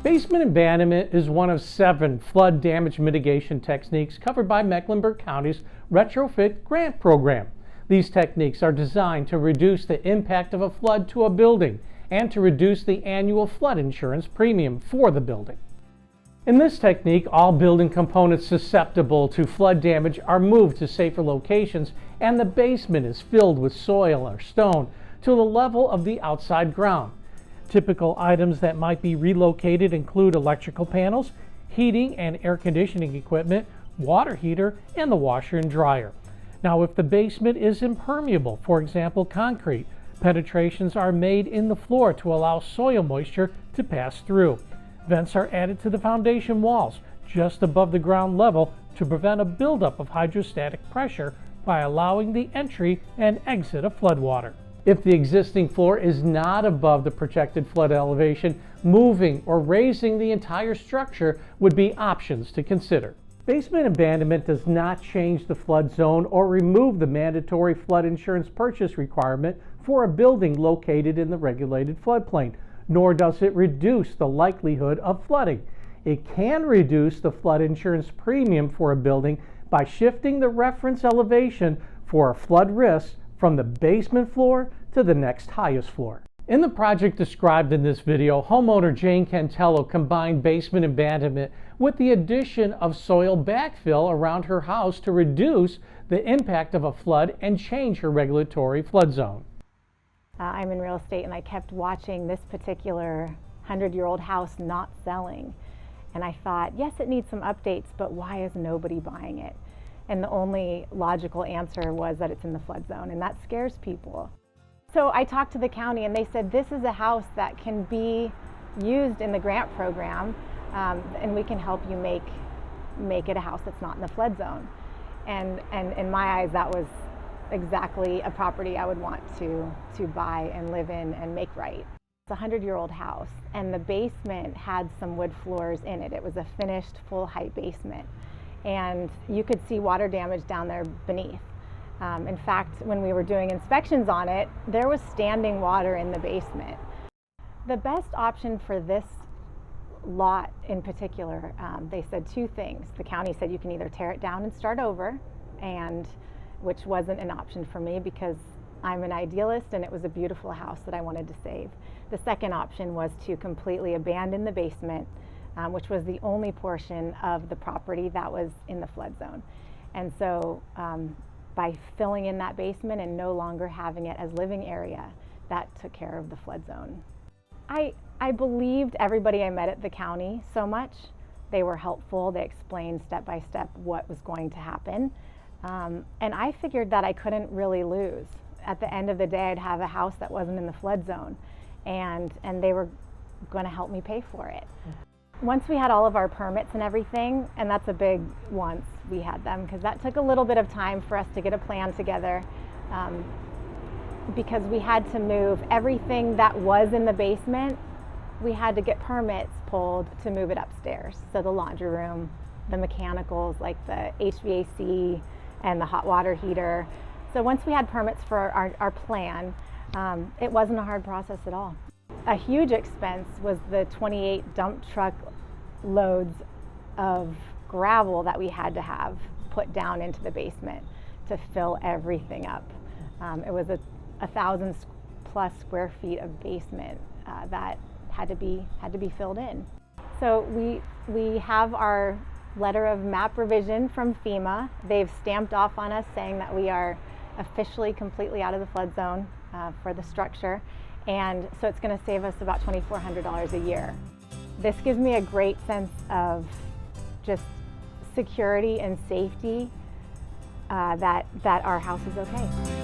Basement abandonment is one of 7 flood damage mitigation techniques covered by Mecklenburg County's retroFIT grant program. These techniques are designed to reduce the impact of a flood to a building and to reduce the annual flood insurance premium for the building. In this technique, all building components susceptible to flood damage are moved to safer locations, and the basement is filled with soil or stone to the level of the outside ground. Typical items that might be relocated include electrical panels, heating and air conditioning equipment, water heater, and the washer and dryer. Now, if the basement is impermeable, for example concrete, penetrations are made in the floor to allow soil moisture to pass through. Vents are added to the foundation walls just above the ground level to prevent a buildup of hydrostatic pressure by allowing the entry and exit of floodwater. If the existing floor is not above the projected flood elevation, moving or raising the entire structure would be options to consider. Basement abandonment does not change the flood zone or remove the mandatory flood insurance purchase requirement for a building located in the regulated floodplain, nor does it reduce the likelihood of flooding. It can reduce the flood insurance premium for a building by shifting the reference elevation for a flood risk from the basement floor to the next highest floor. In the project described in this video, homeowner Jane Cantello combined basement abandonment with the addition of soil backfill around her house to reduce the impact of a flood and change her regulatory flood zone. I'm in real estate, and I kept watching this particular 100-year-old house not selling. And I thought, yes, it needs some updates, but why is nobody buying it? And the only logical answer was that it's in the flood zone, and that scares people. So I talked to the county, and they said, this is a house that can be used in the grant program, and we can help you make it a house that's not in the flood zone. And in my eyes, that was exactly a property I would want to buy and live in and make right. It's a 100-year-old house, and the basement had some wood floors in it. It was a finished full-height basement, and you could see water damage down there beneath. In fact, when we were doing inspections on it, there was standing water in the basement. The best option for this lot in particular, they said 2 things. The county said you can either tear it down and start over, and which wasn't an option for me because I'm an idealist and it was a beautiful house that I wanted to save. The second option was to completely abandon the basement, which was the only portion of the property that was in the flood zone. And so by filling in that basement and no longer having it as living area, that took care of the flood zone. I believed everybody I met at the county so much. They were helpful. They explained step by step what was going to happen. And I figured that I couldn't really lose. At the end of the day, I'd have a house that wasn't in the flood zone, and they were going to help me pay for it. Once we had all of our permits and everything, and that's a big once we had them, because that took a little bit of time for us to get a plan together, because we had to move everything that was in the basement. We had to get permits pulled to move it upstairs. So the laundry room, the mechanicals like the HVAC and the hot water heater. So once we had permits for our plan, it wasn't a hard process at all. A huge expense was the 28 dump truck loads of gravel that we had to have put down into the basement to fill everything up. It was a 1,000+ square feet of basement that had to be filled in. So we have our letter of map revision from FEMA. They've stamped off on us saying that we are officially completely out of the flood zone for the structure, and so it's going to save us about $2,400 a year. This gives me a great sense of just security and safety that our house is okay.